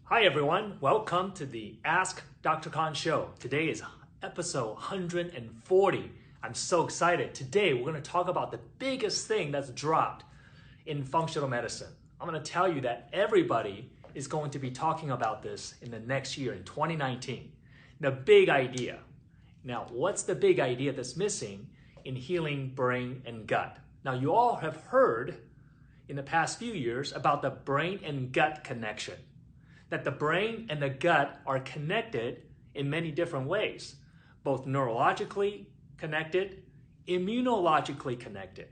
Hi everyone, welcome to the Ask Dr. Khan show. Today is episode 140. I'm so excited. Today we're going to talk about the biggest thing that's dropped in functional medicine. I'm going to tell you that everybody is going to be talking about this in the next year, in 2019. The big idea. Now, what's the big idea that's missing in healing brain and gut? Now, you all have heard in the past few years about the brain and gut connection. That the brain and the gut are connected in many different ways, both neurologically connected, immunologically connected,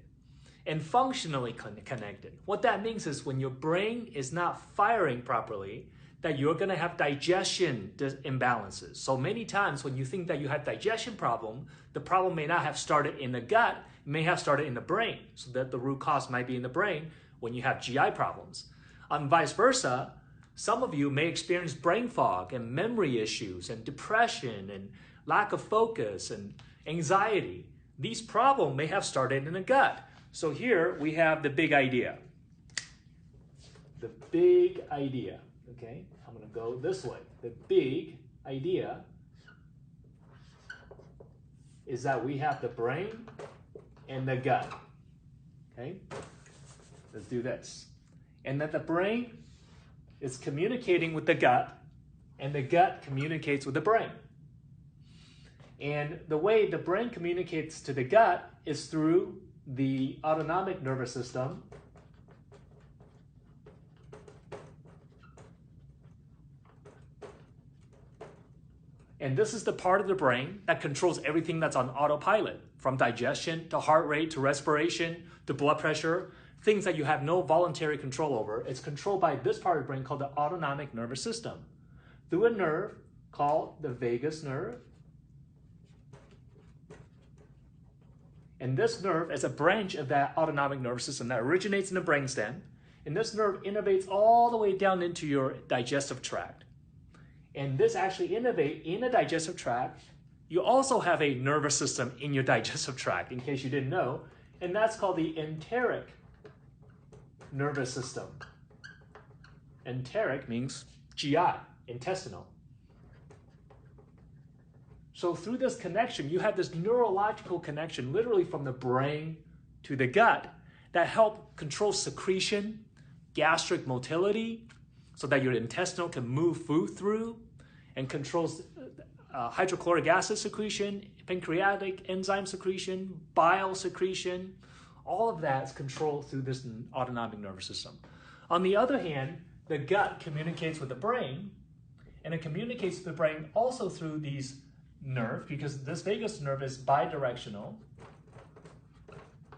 and functionally connected. What that means is when your brain is not firing properly, that you're going to have digestion imbalances. So many times when you think that you have digestion problem, the problem may not have started in the gut, it may have started in the brain. So that the root cause might be in the brain when you have GI problems. And vice versa, some of you may experience brain fog and memory issues and depression and lack of focus and anxiety. These problems may have started in the gut. So here we have the big idea. The big idea, okay? I'm gonna go this way. The big idea is that we have the brain and the gut, okay? Let's do this. And that the brain is communicating with the gut, and the gut communicates with the brain. And the way the brain communicates to the gut is through the autonomic nervous system, and this is the part of the brain that controls everything that's on autopilot, from digestion to heart rate to respiration to blood pressure. Things that you have no voluntary control over. It's controlled by this part of the brain called the autonomic nervous system through a nerve called the vagus nerve. And this nerve is a branch of that autonomic nervous system that originates in the brainstem. And this nerve innervates all the way down into your digestive tract. And this actually innervates in the digestive tract. You also have a nervous system in your digestive tract, in case you didn't know. And that's called the enteric nervous system. Enteric means GI, intestinal. So through this connection, you have this neurological connection, literally from the brain to the gut, that help control secretion, gastric motility, so that your intestinal can move food through, and controls hydrochloric acid secretion, pancreatic enzyme secretion, bile secretion. All of that is controlled through this autonomic nervous system. On the other hand, the gut communicates with the brain, and it communicates with the brain also through these nerves, because this vagus nerve is bidirectional.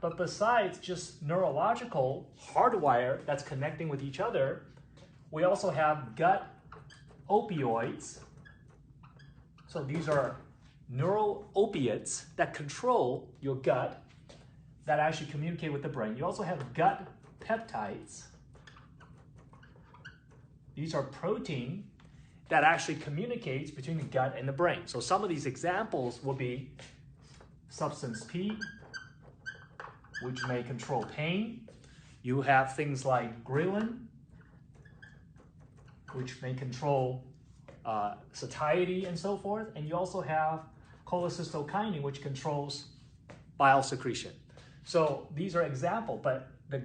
But besides just neurological hardwire that's connecting with each other, we also have gut opioids. So these are neuroopiates that control your gut, that actually communicate with the brain. You also have gut peptides. These are protein that actually communicates between the gut and the brain. So some of these examples will be substance P, which may control pain. You have things like ghrelin, which may control satiety and so forth. And you also have cholecystokinin, which controls bile secretion. So these are examples, but the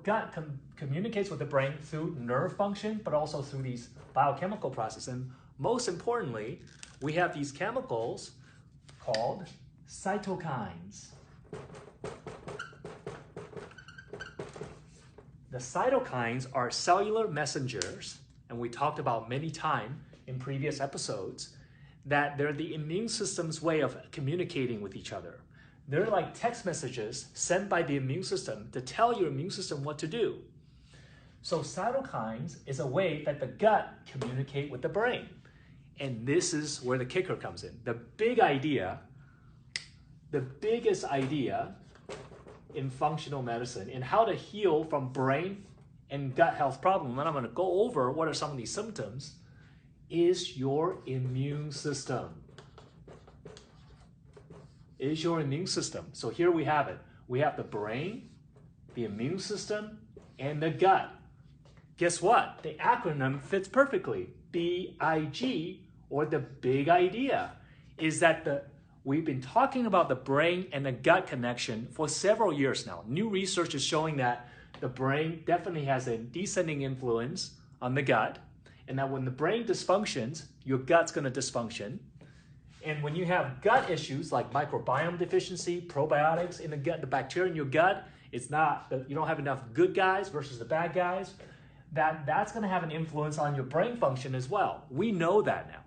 gut communicates with the brain through nerve function, but also through these biochemical processes. And most importantly, we have these chemicals called cytokines. The cytokines are cellular messengers, and we talked about many times in previous episodes, that they're the immune system's way of communicating with each other. They're like text messages sent by the immune system to tell your immune system what to do. So cytokines is a way that the gut communicate with the brain. And this is where the kicker comes in. The big idea, the biggest idea in functional medicine and how to heal from brain and gut health problems, and I'm going to go over what are some of these symptoms, is your immune system. Is your immune system. So here we have it. We have the brain, the immune system, and the gut. Guess what? The acronym fits perfectly. BIG, or the big idea, is that we've been talking about the brain and the gut connection for several years now. New research is showing that the brain definitely has a descending influence on the gut, and that when the brain dysfunctions, your gut's going to dysfunction. And when you have gut issues like microbiome deficiency, probiotics in the gut, the bacteria in your gut, it's not, you don't have enough good guys versus the bad guys, that's going to have an influence on your brain function as well. We know that now.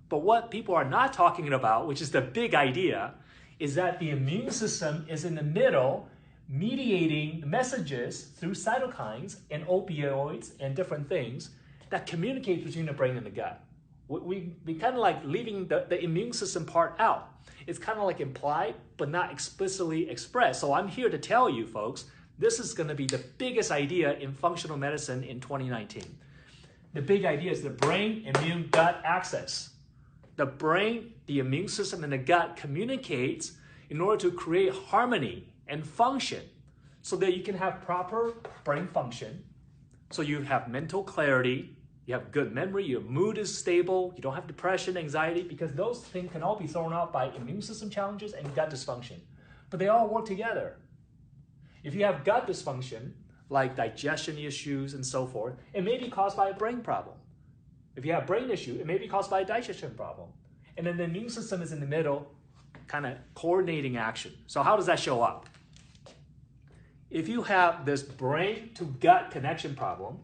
But what people are not talking about, which is the big idea, is that the immune system is in the middle mediating messages through cytokines and opioids and different things that communicate between the brain and the gut. We kind of like leaving the immune system part out. It's kind of like implied, but not explicitly expressed. So I'm here to tell you, folks, this is going to be the biggest idea in functional medicine in 2019. The big idea is the brain, immune, gut axis. The brain, the immune system, and the gut communicates in order to create harmony and function so that you can have proper brain function. So you have mental clarity, you have good memory, your mood is stable, you don't have depression, anxiety, because those things can all be thrown out by immune system challenges and gut dysfunction. But they all work together. If you have gut dysfunction, like digestion issues and so forth, it may be caused by a brain problem. If you have brain issue, it may be caused by a digestion problem. And then the immune system is in the middle, kind of coordinating action. So how does that show up? If you have this brain to gut connection problem,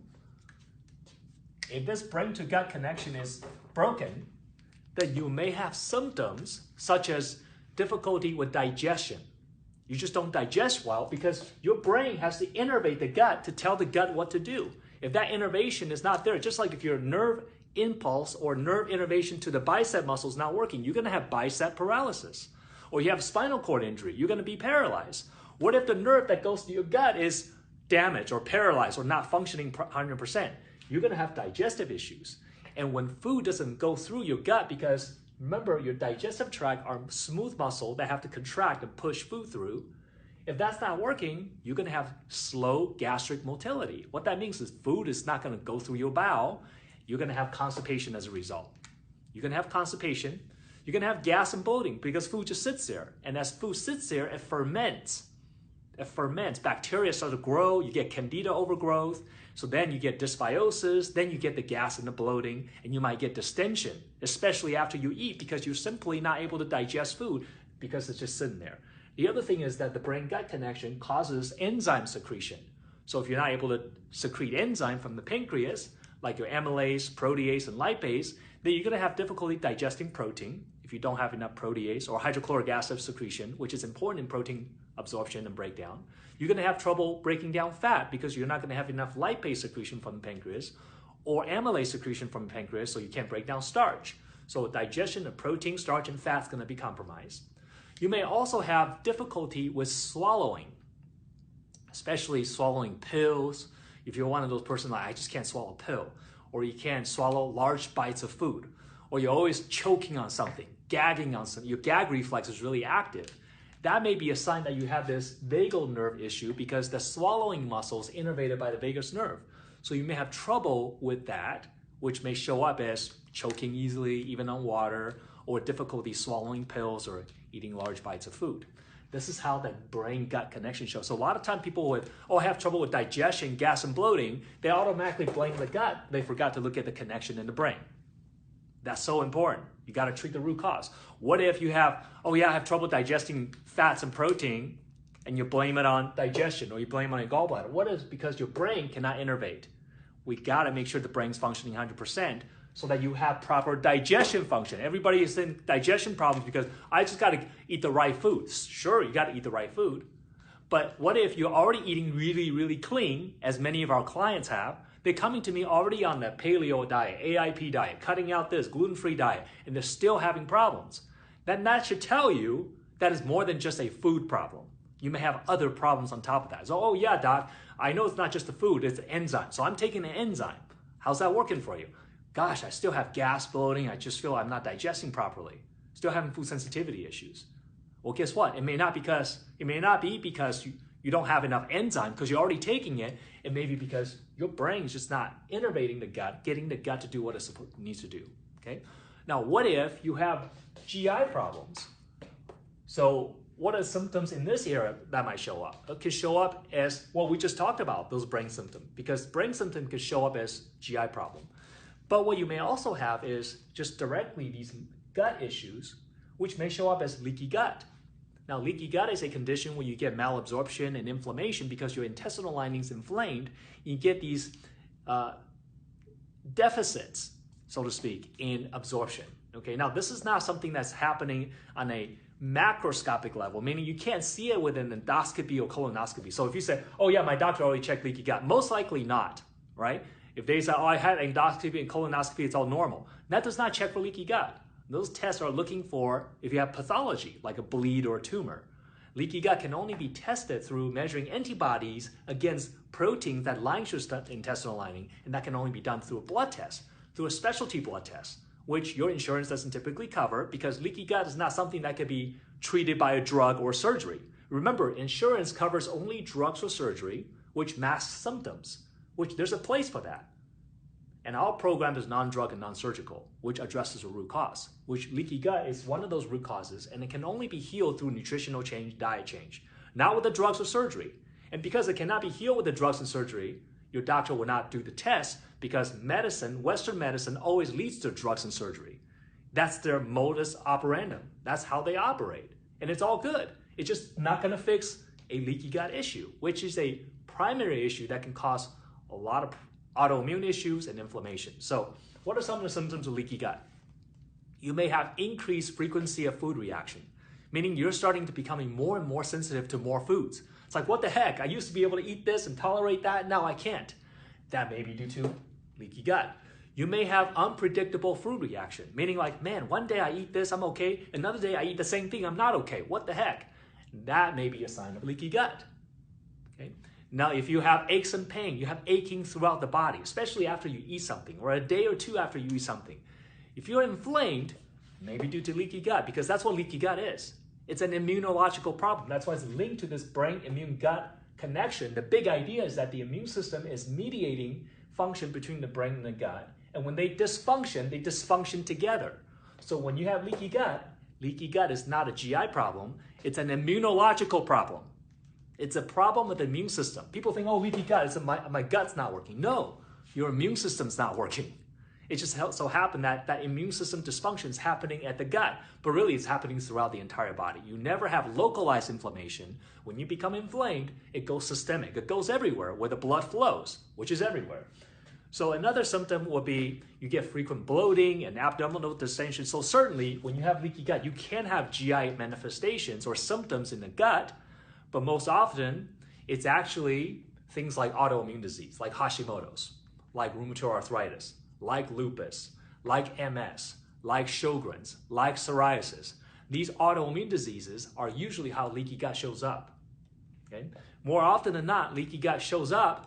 if this brain to gut connection is broken, then you may have symptoms such as difficulty with digestion. You just don't digest well because your brain has to innervate the gut to tell the gut what to do. If that innervation is not there, just like if your nerve impulse or nerve innervation to the bicep muscle is not working, you're going to have bicep paralysis. Or you have a spinal cord injury, you're going to be paralyzed. What if the nerve that goes to your gut is damaged or paralyzed or not functioning 100%? You're going to have digestive issues. And when food doesn't go through your gut, because remember, your digestive tract are smooth muscle that have to contract and push food through. If that's not working, you're going to have slow gastric motility. What that means is food is not going to go through your bowel. You're going to have constipation as a result. You're going to have constipation. You're going to have gas and bloating because food just sits there. And as food sits there, it ferments. It ferments. Bacteria start to grow. You get candida overgrowth. So then you get dysbiosis, then you get the gas and the bloating, and you might get distension, especially after you eat because you're simply not able to digest food because it's just sitting there. The other thing is that the brain-gut connection causes enzyme secretion. So if you're not able to secrete enzyme from the pancreas, like your amylase, protease, and lipase, then you're going to have difficulty digesting protein if you don't have enough protease or hydrochloric acid secretion, which is important in protein absorption and breakdown. You're going to have trouble breaking down fat because you're not going to have enough lipase secretion from the pancreas or amylase secretion from the pancreas, so you can't break down starch. So digestion of protein, starch, and fat is going to be compromised. You may also have difficulty with swallowing, especially swallowing pills. If you're one of those persons like, I just can't swallow a pill, or you can't swallow large bites of food, or you're always choking on something, gagging on something, your gag reflex is really active. That may be a sign that you have this vagal nerve issue because the swallowing muscle is innervated by the vagus nerve. So you may have trouble with that, which may show up as choking easily, even on water, or difficulty swallowing pills or eating large bites of food. This is how the brain-gut connection shows. So a lot of time people with, I have trouble with digestion, gas, and bloating, they automatically blame the gut. They forgot to look at the connection in the brain. That's so important. You got to treat the root cause. What if you have, I have trouble digesting fats and protein, and you blame it on digestion, or you blame it on your gallbladder? What is because your brain cannot innervate? We got to make sure the brain's functioning 100% so that you have proper digestion function. Everybody is in digestion problems because I just got to eat the right food. Sure, you got to eat the right food. But what if you're already eating really, really clean, as many of our clients have? They're coming to me already on the paleo diet, AIP diet, cutting out this, gluten-free diet, and they're still having problems. Then that should tell you that is more than just a food problem. You may have other problems on top of that. So, yeah, doc, I know it's not just the food, it's the enzyme. So I'm taking an enzyme. How's that working for you? Gosh, I still have gas, bloating. I just feel I'm not digesting properly. Still having food sensitivity issues. Well, guess what? It may not be because you don't have enough enzyme because you're already taking it. It may be because your brain is just not innervating the gut, getting the gut to do what it needs to do. Okay. Now, what if you have GI problems? So what are symptoms in this area that might show up? It could show up as, well, we just talked about those brain symptoms, because brain symptom could show up as GI problem. But what you may also have is just directly these gut issues, which may show up as leaky gut. Now, leaky gut is a condition where you get malabsorption and inflammation because your intestinal lining is inflamed. You get these deficits, so to speak, in absorption. Okay, now this is not something that's happening on a macroscopic level, meaning you can't see it with an endoscopy or colonoscopy. So if you say, oh yeah, my doctor already checked leaky gut, most likely not, right? If they say, oh, I had endoscopy and colonoscopy, it's all normal. That does not check for leaky gut. Those tests are looking for if you have pathology, like a bleed or a tumor. Leaky gut can only be tested through measuring antibodies against proteins that line your intestinal lining, and that can only be done through a blood test, through a specialty blood test, which your insurance doesn't typically cover because leaky gut is not something that can be treated by a drug or surgery. Remember, insurance covers only drugs or surgery, which masks symptoms, which there's a place for that. And our program is non-drug and non-surgical, which addresses a root cause, which leaky gut is one of those root causes, and it can only be healed through nutritional change, diet change, not with the drugs or surgery. And because it cannot be healed with the drugs and surgery, your doctor will not do the test because medicine, Western medicine, always leads to drugs and surgery. That's their modus operandum. That's how they operate. And it's all good. It's just not going to fix a leaky gut issue, which is a primary issue that can cause a lot of autoimmune issues and inflammation. So what are some of the symptoms of leaky gut? You may have increased frequency of food reaction, meaning you're starting to becoming more and more sensitive to more foods. It's like, what the heck? I used to be able to eat this and tolerate that. Now I can't. That may be due to leaky gut. You may have unpredictable food reaction, meaning like, man, one day I eat this, I'm okay. Another day I eat the same thing, I'm not okay. What the heck? That may be a sign of leaky gut. Okay. Now, if you have aches and pain, you have aching throughout the body, especially after you eat something or a day or two after you eat something. If you're inflamed, maybe due to leaky gut, because that's what leaky gut is. It's an immunological problem. That's why it's linked to this brain-immune-gut connection. The big idea is that the immune system is mediating function between the brain and the gut. And when they dysfunction together. So when you have leaky gut is not a GI problem. It's an immunological problem. It's a problem with the immune system. People think, oh, leaky gut, it's my gut's not working. No, your immune system's not working. It just so happened that that immune system dysfunction is happening at the gut, but really it's happening throughout the entire body. You never have localized inflammation. When you become inflamed, it goes systemic. It goes everywhere where the blood flows, which is everywhere. So another symptom will be you get frequent bloating and abdominal distension. So certainly when you have leaky gut, you can have GI manifestations or symptoms in the gut, but most often it's actually things like autoimmune disease, like Hashimoto's, like rheumatoid arthritis, like lupus, like MS, like Sjogren's, like psoriasis. These autoimmune diseases are usually how leaky gut shows up. Okay? More often than not, leaky gut shows up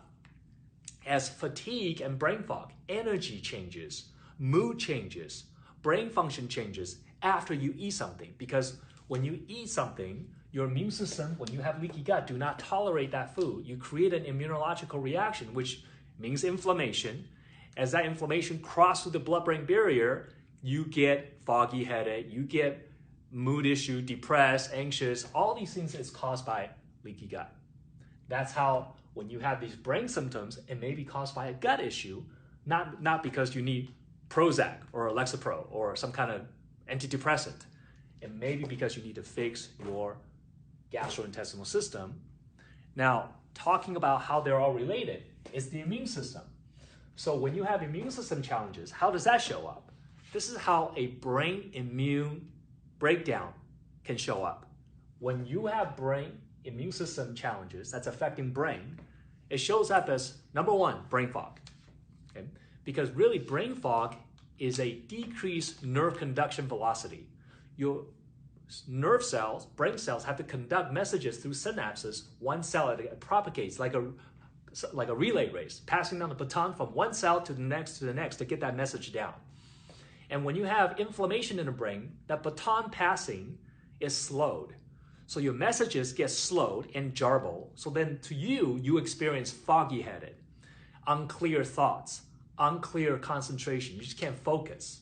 as fatigue and brain fog, energy changes, mood changes, brain function changes after you eat something. Because when you eat something, your immune system, when you have leaky gut, do not tolerate that food. You create an immunological reaction, which means inflammation. As that inflammation crosses through the blood-brain barrier, you get foggy headache, you get mood issue, depressed, anxious. All these things is caused by leaky gut. That's how when you have these brain symptoms, it may be caused by a gut issue, not because you need Prozac or Lexapro or some kind of antidepressant. It may be because you need to fix your gastrointestinal system. Now, talking about how they're all related is the immune system. So when you have immune system challenges, how does that show up? This is how a brain immune breakdown can show up. When you have brain immune system challenges that's affecting brain, it shows up as, number one, brain fog. Okay? Because really brain fog is a decreased nerve conduction velocity. Your nerve cells, brain cells, have to conduct messages through synapses, one cell, it propagates like a relay race, passing down the baton from one cell to the next to get that message down. And when you have inflammation in the brain, that baton passing is slowed. So your messages get slowed and jarbled. So then to you, you experience foggy-headed, unclear thoughts, unclear concentration. You just can't focus.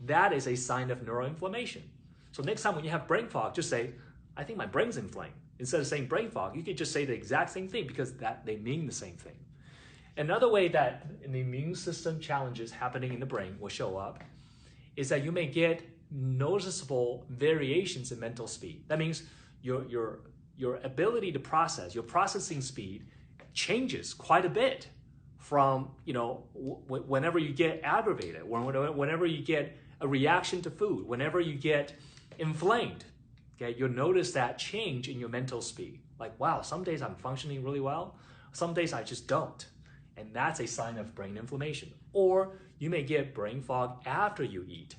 That is a sign of neuroinflammation. So next time when you have brain fog, just say, I think my brain's inflamed. Instead of saying brain fog, you could just say the exact same thing because they mean the same thing. Another way that the immune system challenges happening in the brain will show up is that you may get noticeable variations in mental speed. That means your ability to process, your processing speed changes quite a bit from, whenever you get aggravated, whenever you get a reaction to food, whenever you get inflamed. Okay, you'll notice that change in your mental speed. Like, wow, some days I'm functioning really well, some days I just don't. And that's a sign of brain inflammation. Or you may get brain fog after you eat.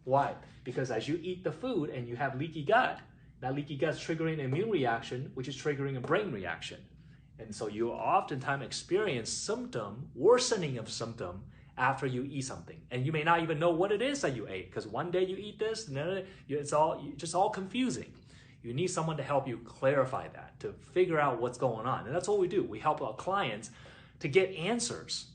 Why? Because as you eat the food and you have leaky gut, that leaky gut's triggering an immune reaction, which is triggering a brain reaction. And so you oftentimes experience worsening of symptom after you eat something. And you may not even know what it is that you ate, because one day you eat this, and then it's just all confusing. You need someone to help you clarify that, to figure out what's going on. And that's what we do. We help our clients to get answers.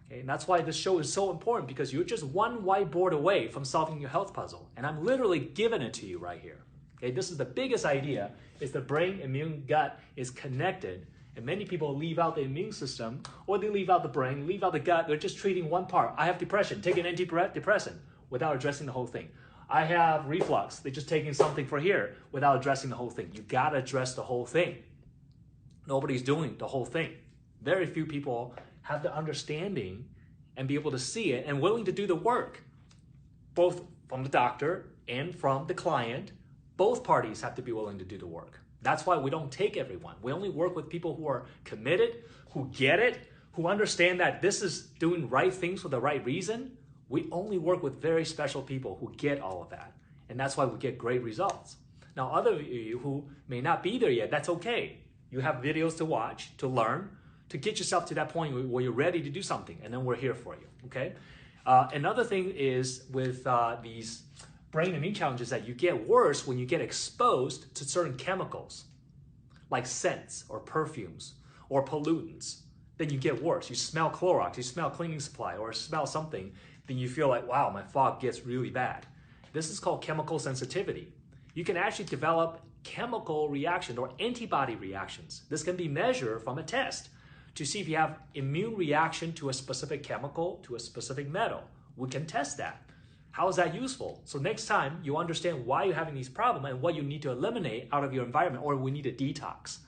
Okay? And that's why this show is so important, because you're just one whiteboard away from solving your health puzzle. And I'm literally giving it to you right here. Okay? This is the biggest idea, is the brain, immune, gut is connected. And many people leave out the immune system, or they leave out the brain, leave out the gut. They're just treating one part. I have depression, take an antidepressant without addressing the whole thing. I have reflux, they're just taking something for here without addressing the whole thing. You gotta address the whole thing. Nobody's doing the whole thing. Very few people have the understanding and be able to see it and willing to do the work, both from the doctor and from the client. Both parties have to be willing to do the work. That's why we don't take everyone. We only work with people who are committed, who get it, who understand that this is doing right things for the right reason. We only work with very special people who get all of that. And that's why we get great results. Now, other of you who may not be there yet, that's okay. You have videos to watch, to learn, to get yourself to that point where you're ready to do something. And then we're here for you, okay? Another thing is with these brain immune challenges that you get worse when you get exposed to certain chemicals, like scents or perfumes or pollutants. Then you get worse. You smell Clorox, you smell cleaning supply, or smell something, then you feel like, wow, my fog gets really bad. This is called chemical sensitivity. You can actually develop chemical reaction or antibody reactions. This can be measured from a test to see if you have immune reaction to a specific chemical, to a specific metal. We can test that. How is that useful? So next time you understand why you're having these problems and what you need to eliminate out of your environment, or we need a detox.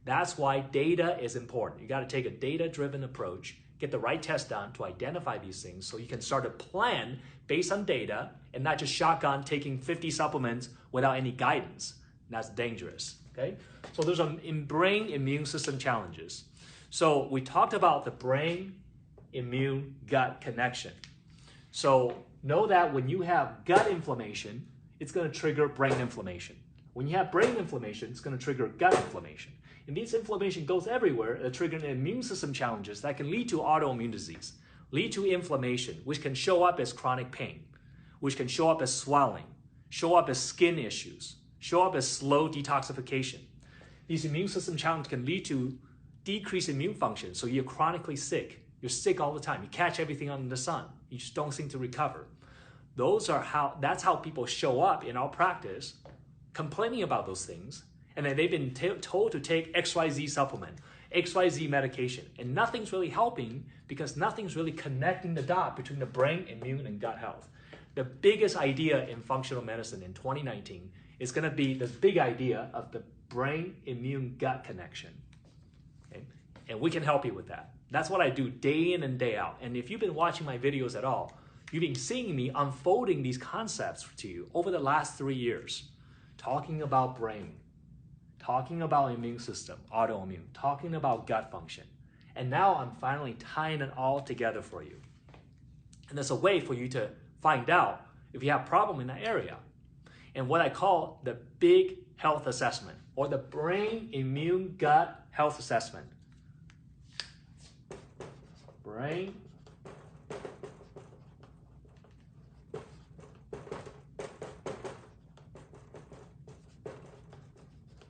That's why data is important. You got to take a data-driven approach, get the right test done to identify these things so you can start a plan based on data and not just shotgun taking 50 supplements without any guidance. And that's dangerous, okay? So there's brain immune system challenges. So we talked about the brain immune gut connection. So know that when you have gut inflammation, it's going to trigger brain inflammation. When you have brain inflammation, it's going to trigger gut inflammation. And this inflammation goes everywhere, triggering immune system challenges that can lead to autoimmune disease, lead to inflammation, which can show up as chronic pain, which can show up as swelling, show up as skin issues, show up as slow detoxification. These immune system challenges can lead to decreased immune function, so you're chronically sick. You're sick all the time. You catch everything under the sun. You just don't seem to recover. That's how people show up in our practice, complaining about those things, and then they've been told to take XYZ supplement, XYZ medication, and nothing's really helping because nothing's really connecting the dot between the brain, immune, and gut health. The biggest idea in functional medicine in 2019 is going to be the big idea of the brain, immune, gut connection. Okay? And we can help you with that. That's what I do day in and day out. And if you've been watching my videos at all, you've been seeing me unfolding these concepts to you over the last 3 years, talking about brain, talking about immune system, autoimmune, talking about gut function. And now I'm finally tying it all together for you. And there's a way for you to find out if you have a problem in that area. And what I call the big health assessment, or the brain, immune, gut health assessment. Brain,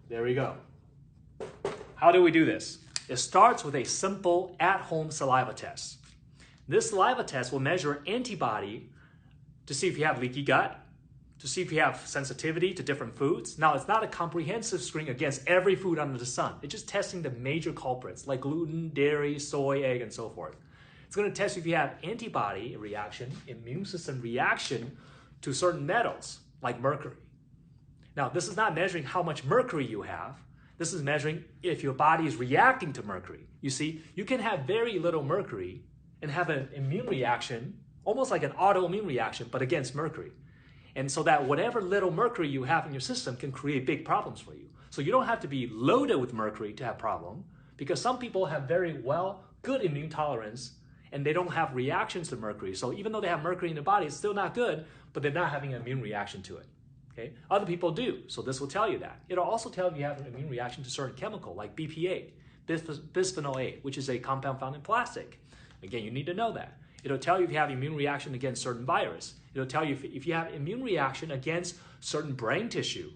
There we go. How do we do this? It starts with a simple at-home saliva test. This saliva test will measure antibody to see if you have leaky gut, to see if you have sensitivity to different foods. Now, it's not a comprehensive screen against every food under the sun. It's just testing the major culprits like gluten, dairy, soy, egg, and so forth. It's going to test if you have antibody reaction, immune system reaction to certain metals like mercury. Now, this is not measuring how much mercury you have. This is measuring if your body is reacting to mercury. You see, you can have very little mercury and have an immune reaction, almost like an autoimmune reaction, but against mercury. And so that whatever little mercury you have in your system can create big problems for you. So you don't have to be loaded with mercury to have a problem, because some people have very good immune tolerance and they don't have reactions to mercury. So even though they have mercury in their body, it's still not good, but they're not having an immune reaction to it. Okay? Other people do, so this will tell you that. It'll also tell you have an immune reaction to certain chemical like BPA, bisphenol A, which is a compound found in plastic. Again, you need to know that. It'll tell you if you have immune reaction against certain virus. It'll tell you if you have immune reaction against certain brain tissue.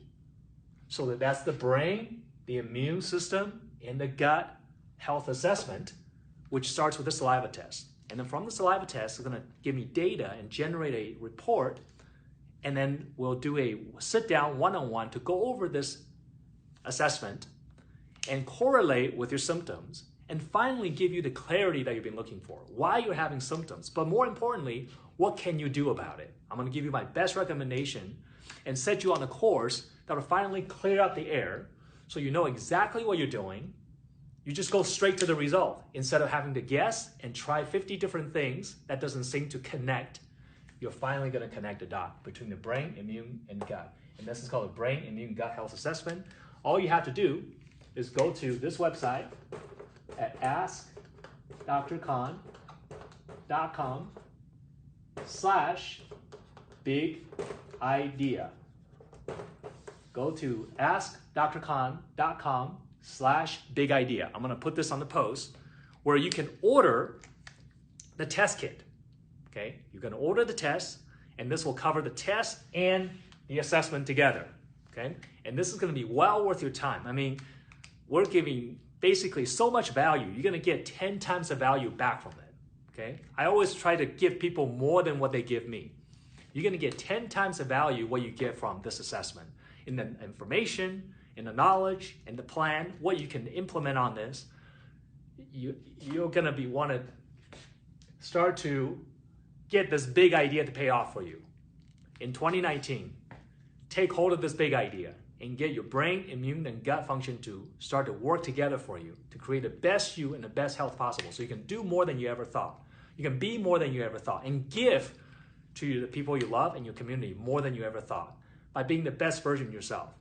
So that's the brain, the immune system, and the gut health assessment, which starts with the saliva test. And then from the saliva test, it's going to give me data and generate a report. And then we'll do a sit-down one-on-one to go over this assessment and correlate with your symptoms, and finally give you the clarity that you've been looking for, why you're having symptoms, but more importantly, what can you do about it? I'm going to give you my best recommendation and set you on a course that will finally clear out the air so you know exactly what you're doing. You just go straight to the result instead of having to guess and try 50 different things that doesn't seem to connect. You're finally going to connect the dot between the brain, immune, and gut. And this is called a brain, immune, gut health assessment. All you have to do is go to this website at askdrkhan.com/big idea. Go to askdrkhan.com/big idea. I'm going to put this on the post where you can order the test kit. Okay, you're going to order the test, and this will cover the test and the assessment together. Okay, and this is going to be well worth your time. I mean, we're giving basically so much value. You're going to get 10 times the value back from it. Okay, I always try to give people more than what they give me. You're going to get 10 times the value what you get from this assessment in the information, in the knowledge, in the plan, what you can implement on this. You're going to want to start to get this big idea to pay off for you. In 2019, take hold of this big idea and get your brain, immune, and gut function to start to work together for you to create the best you and the best health possible, so you can do more than you ever thought. You can be more than you ever thought and give to the people you love and your community more than you ever thought by being the best version of yourself.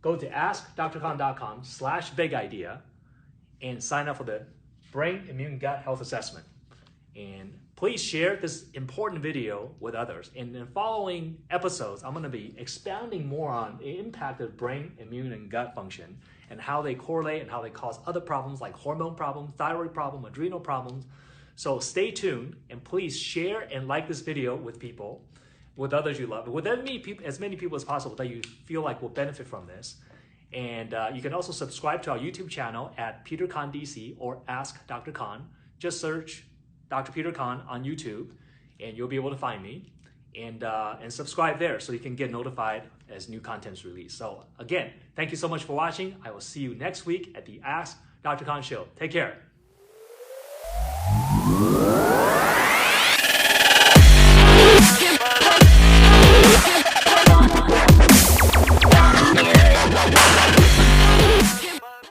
Go to askdrkhan.com/big idea and sign up for the brain, immune, gut health assessment. And please share this important video with others. And in the following episodes, I'm going to be expounding more on the impact of brain, immune, and gut function and how they correlate and how they cause other problems like hormone problems, thyroid problems, adrenal problems. So stay tuned, and please share and like this video with people, with others you love, with as many people as possible that you feel like will benefit from this. And you can also subscribe to our YouTube channel at Peter Khan DC or Ask Dr. Khan. Just search Dr. Peter Khan on YouTube, and you'll be able to find me, and subscribe there so you can get notified as new content is released. So again, thank you so much for watching. I will see you next week at the Ask Dr. Khan Show. Take care.